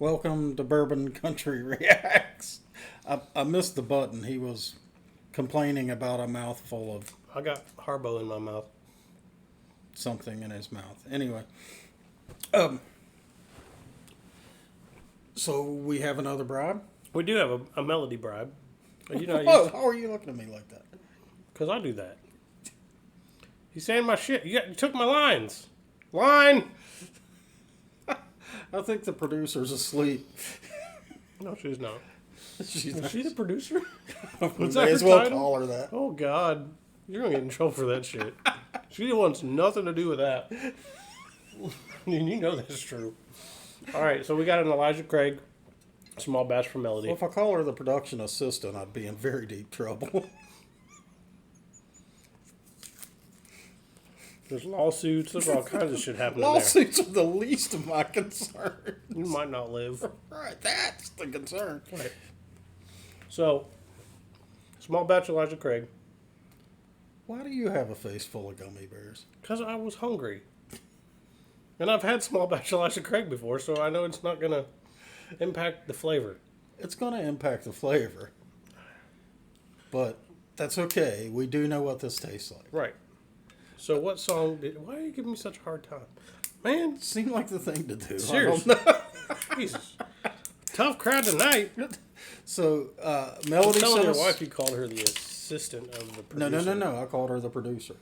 Welcome to Bourbon Country Reacts. I missed the button. He was complaining about a mouthful of I got Harbo in my mouth. something in his mouth. Anyway, so we have another bribe? We do have a melody bribe. You know, How are you looking at me like that? because I do that. You saying my shit. You took my lines. Line. I think the producer's asleep. No, she's not. She's Is she the producer? We that may as her well title? call her that. Oh, God. You're going to get in trouble for that shit. She wants nothing to do with that. You know that's true. All right, so we got an Elijah Craig small batch for Melody. Well, if I call her the production assistant, I'd be in very deep trouble. There's lawsuits. There's all kinds of shit happening Lawsuits are the least of my concerns. there. You might not live. Right, that's the concern. Right. So, small batch Elijah Craig. Why do you have a face full of gummy bears? Because I was hungry. And I've had small batch Elijah Craig before, so I know it's not going to impact the flavor. It's going to impact the flavor. But that's okay. We do know what this tastes like. Right. So what song why are you giving me such a hard time? Man, It seemed like the thing to do. seriously. I don't know. Jesus. Tough crowd tonight. So, Melody Telling sent your us... wife you called her the assistant of the producer. No. I called her the producer.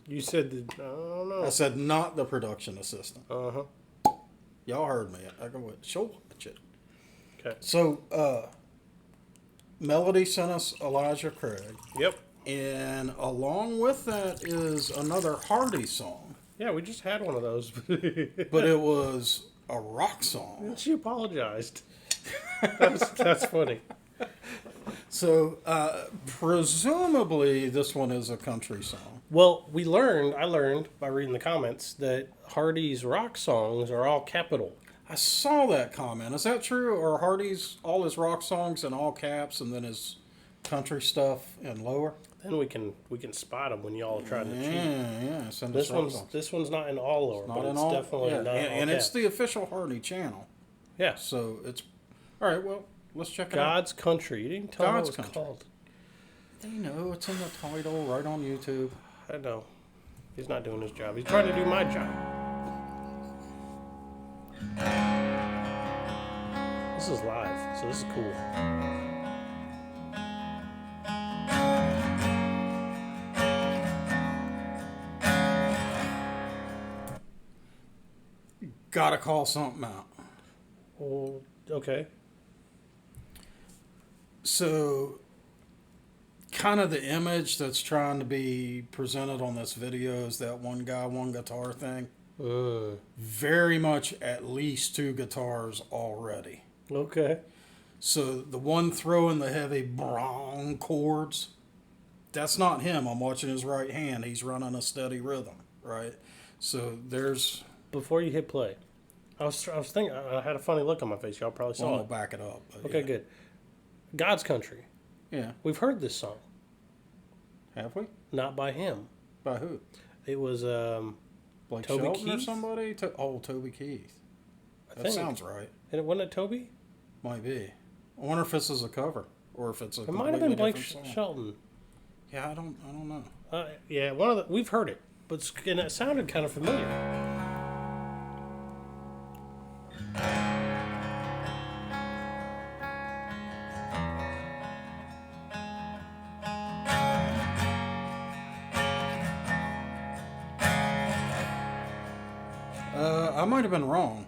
You said that, I don't know. I said not the production assistant. Uh-huh. Y'all heard me. I go with show watch it. Okay. So, Melody sent us Elijah Craig. Yep. And along with that is another Hardy song. Yeah, we just had one of those. But it was a rock song. She apologized. That's funny. So, presumably this one is a country song. Well, I learned by reading the comments that Hardy's rock songs are all capital. I saw that comment. Is that true? Or Hardy's all his rock songs in all caps and then his country stuff in lower? Then we can spot them when y'all are trying to cheat. Yeah. Send us rock songs. This one's not in all lower, but it's definitely not in all and it's caps. the official Hardy channel. Yeah. So it's all right. Well, let's check it out. God's Country. You didn't tell me what God's it was Country. called. They know it's in the title, right on YouTube. I know. He's not doing his job. He's trying to do my job. This is live, so this is cool. Gotta call something out. Well, okay. So, kind of the image that's trying to be presented on this video is that one guy, one guitar thing. Very much at least two guitars already. Okay. So, the one throwing the heavy brong chords, that's not him. I'm watching his right hand. He's running a steady rhythm, right? So, there's... Before you hit play, I was thinking, I had a funny look on my face. Y'all probably saw Well, I'll it. back it up. But Okay, yeah. good. God's Country. Yeah. We've heard this song. Have we? Not by him. By who? It was Blake Toby Shelton or Keith? somebody? Toby Keith. I That think. sounds right. And it wasn't it Toby? Might be. I wonder if this is a cover or if it's a. It might have been Blake different song. Shelton. Yeah, I don't know. Yeah, we've heard it, but and it sounded kind of familiar. I might have been wrong.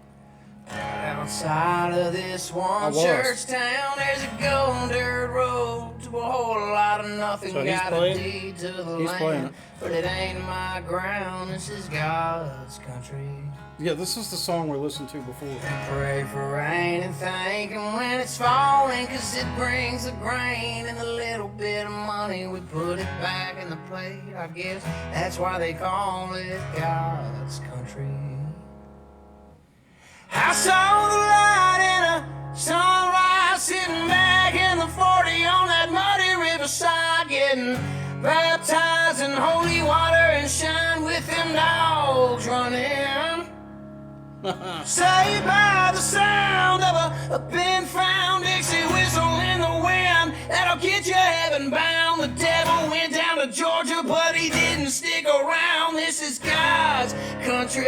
Outside of this one was. church town, there's a golden dirt road to a whole lot of nothing. So he's got playing? a deed to the He's playing land, it. but it ain't my ground. This is God's country. Yeah, this is the song we listened to before. Pray for rain and thank Him when it's falling, 'cause it brings the grain and the little bit of money. We put it back in the plate, I guess that's why they call it God's country. I saw the light in a sunrise, sitting back in the 40 on that muddy riverside, getting baptized in holy water and shine with them dogs running. Saved by the sound of a a been found Dixie whistle in the wind that'll get you heaven bound. The devil went down to Georgia, but he didn't stick around. This is God's country.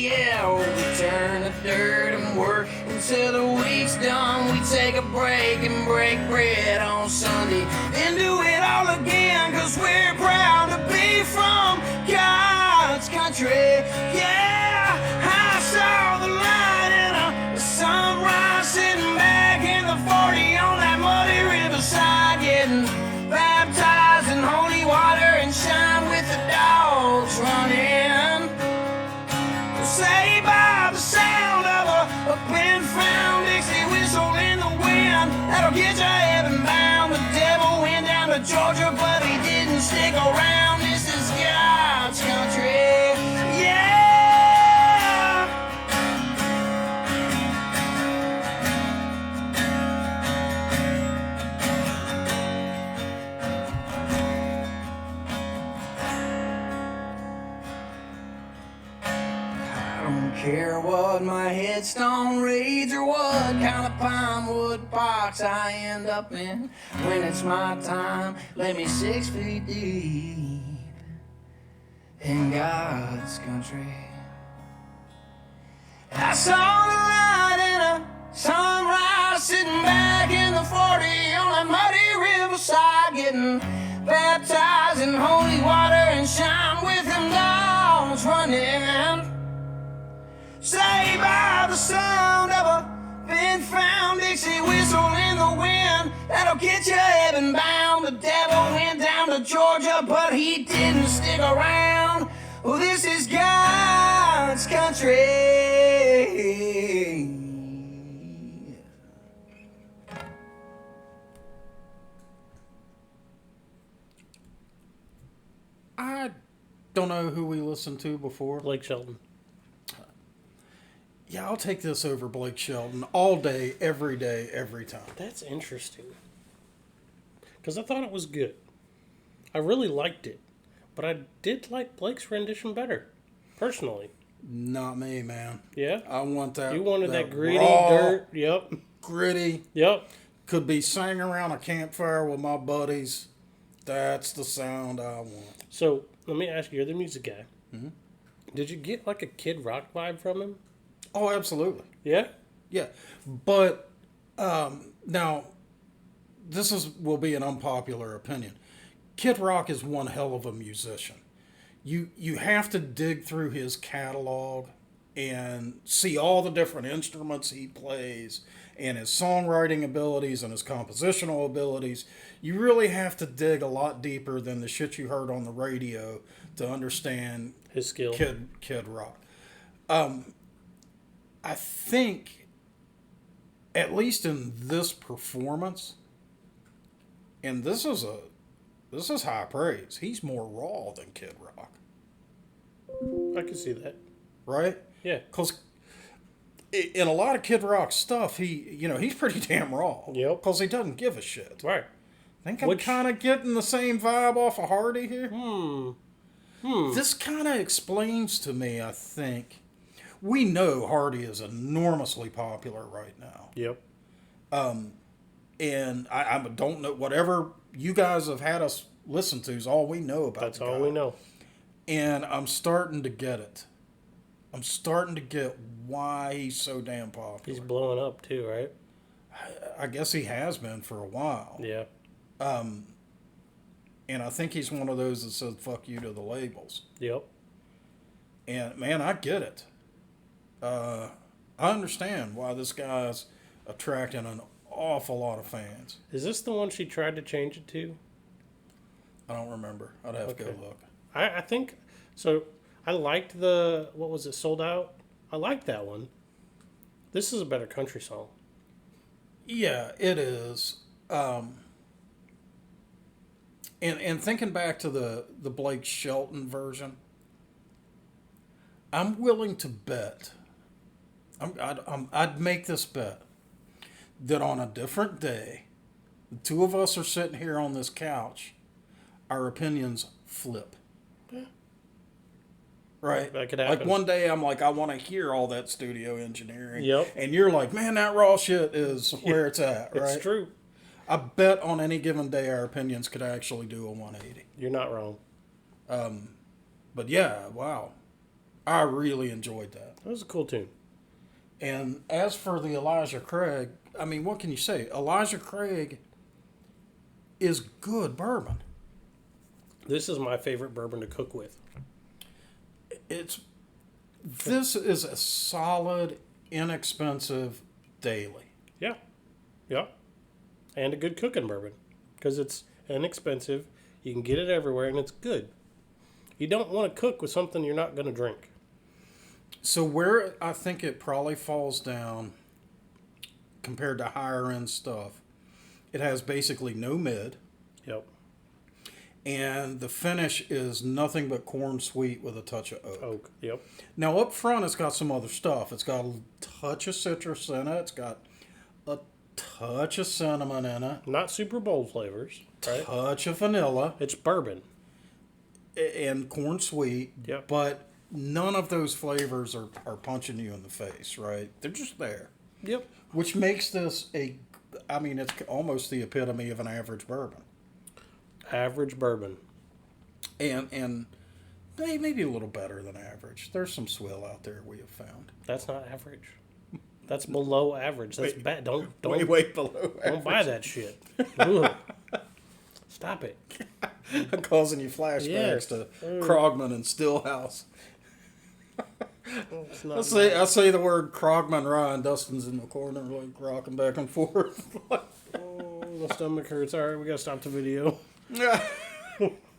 Yeah, we turn the dirt and work until the week's done. We take a break and break bread on Sunday, then do it all again, 'cause we're proud to be from God's country. Yeah, I saw the light in a sunrise, sitting back in the 40 on that muddy riverside, getting baptized in holy water and shine with the dogs running. Saved by the sound of a been found Dixie whistle in the wind that'll get you heaven bound. The devil went down to Georgia, but he didn't stick around. This is God's country. Yeah. I don't care what my headstone reads or what kind of pine wood box I end up in. When it's my time, lay me 6 feet deep in God's country. I saw the light in a sunrise, sitting back in the 40 on a muddy riverside, getting baptized in holy water and shine with them dogs running. Saved by the sound of a been found Dixie whistle in the wind that'll get you heaven bound. The devil went down to Georgia, but he didn't stick around. Well, this is God's country. I don't know who we listened to before. Blake Shelton. Yeah, I'll take this over Blake Shelton all day, every time. That's interesting. Because I thought it was good. I really liked it. But I did like Blake's rendition better, personally. Not me, man. Yeah? I want that. You wanted that gritty raw, dirt. Yep. Gritty. Yep. Could be sang around a campfire with my buddies. That's the sound I want. So, let me ask you, you're the music guy. Mm-hmm. Did you get like a Kid Rock vibe from him? Oh, absolutely. Yeah? Yeah. But now, will be an unpopular opinion. Kid Rock is one hell of a musician. You have to dig through his catalog and see all the different instruments he plays and his songwriting abilities and his compositional abilities. You really have to dig a lot deeper than the shit you heard on the radio to understand his skill. Kid Rock. I think, at least in this performance, and this is high praise. He's more raw than Kid Rock. I can see that. Right? Yeah. Because in a lot of Kid Rock stuff, he's pretty damn raw. Yep. Because he doesn't give a shit. Right. I think I'm kind of getting the same vibe off of Hardy here. Hmm. This kind of explains to me, I think. We know Hardy is enormously popular right now. Yep. And I don't know, whatever you guys have had us listen to is all we know about. That's all we know. And I'm starting to get it. I'm starting to get why he's so damn popular. He's blowing up too, right? I guess he has been for a while. Yeah. And I think he's one of those that says fuck you to the labels. Yep. And man, I get it. I understand why this guy's attracting an awful lot of fans. Is this the one she tried to change it to? I don't remember. I'd have to go look. I think so. I liked the, what was it, Sold Out? I liked that one. This is a better country song. Yeah, it is. And thinking back to the Blake Shelton version, I'm willing to bet, I'd make this bet, that on a different day, the two of us are sitting here on this couch, our opinions flip. Right. That could happen. Like one day I'm like, I want to hear all that studio engineering. Yep. And you're like, man, that raw shit is where it's at, right? It's true. I bet on any given day our opinions could actually do a 180. You're not wrong. But yeah, wow. I really enjoyed that. That was a cool tune. And as for the Elijah Craig, I mean, what can you say? Elijah Craig is good bourbon. This is my favorite bourbon to cook with. This is a solid, inexpensive daily. Yeah. Yeah. And a good cooking bourbon. Because it's inexpensive. You can get it everywhere and it's good. You don't want to cook with something you're not going to drink. So where I think it probably falls down compared to higher end stuff, it has basically no mid. Yep. And the finish is nothing but corn sweet with a touch of oak. Yep. Now up front, it's got some other stuff. It's got a touch of citrus in it. It's got a touch of cinnamon in it. Not super bold flavors, right? Touch of vanilla It's bourbon. and corn sweet. Yep. But none of those flavors are punching you in the face, right? They're just there. Yep. Which makes this it's almost the epitome of an average bourbon. Average bourbon. And maybe a little better than average. There's some swill out there we have found. That's not average. That's below average. That's bad. Don't Way below average. don't buy that shit. Ugh. Stop it. I'm causing you flashbacks Yes. to Krogman and Stillhouse. It's not I say the word Krogman Ryan. Dustin's in the corner, like rocking back and forth. my stomach hurts. All right, we gotta stop the video.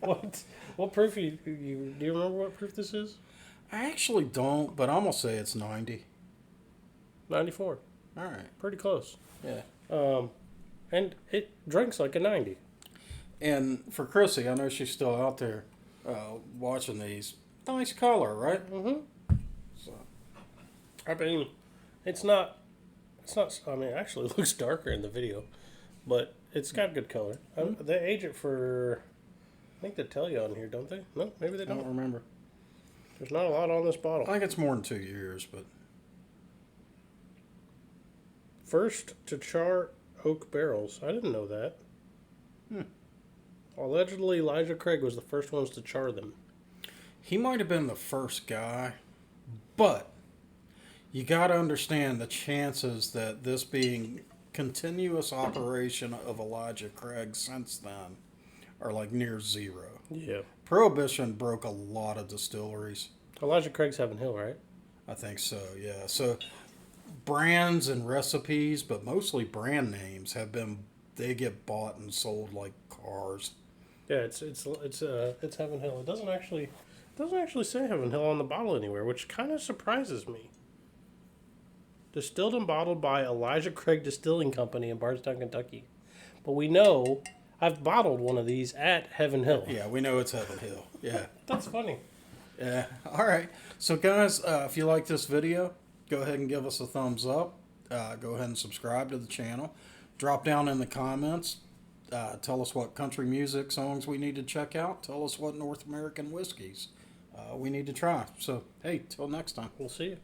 What proof do you remember what proof this is? I actually don't, but I'm gonna say it's 90. 94. All right. Pretty close. Yeah. And it drinks like a 90. And for Chrissy, I know she's still out there watching these. Nice color, right? Mm-hmm. So. I mean, it's not. I mean, actually, it looks darker in the video, but it's got good color. They age it for. I think they tell you on here, don't they? No, maybe they I don't. don't remember. There's not a lot on this bottle. I think it's more than 2 years, but First to char oak barrels. I didn't know that. Allegedly, Elijah Craig was the first ones to char them. he might have been the first guy. But you got to understand the chances that this being continuous operation of Elijah Craig since then are like near zero. Yeah. Prohibition broke a lot of distilleries. Elijah Craig's Heaven Hill, right? I think so, yeah. So brands and recipes, but mostly brand names they get bought and sold like cars. Yeah, it's Heaven Hill. It doesn't actually say Heaven Hill on the bottle anywhere, which kind of surprises me. Distilled and bottled by Elijah Craig Distilling Company in Bardstown, Kentucky. But we know I've bottled one of these at Heaven Hill. Yeah, we know it's Heaven Hill. Yeah. That's funny. Yeah. All right. So, guys, if you like this video, go ahead and give us a thumbs up. Go ahead and subscribe to the channel. Drop down in the comments. Tell us what country music songs we need to check out. Tell us what North American whiskeys we need to try. So, hey, till next time. We'll see you.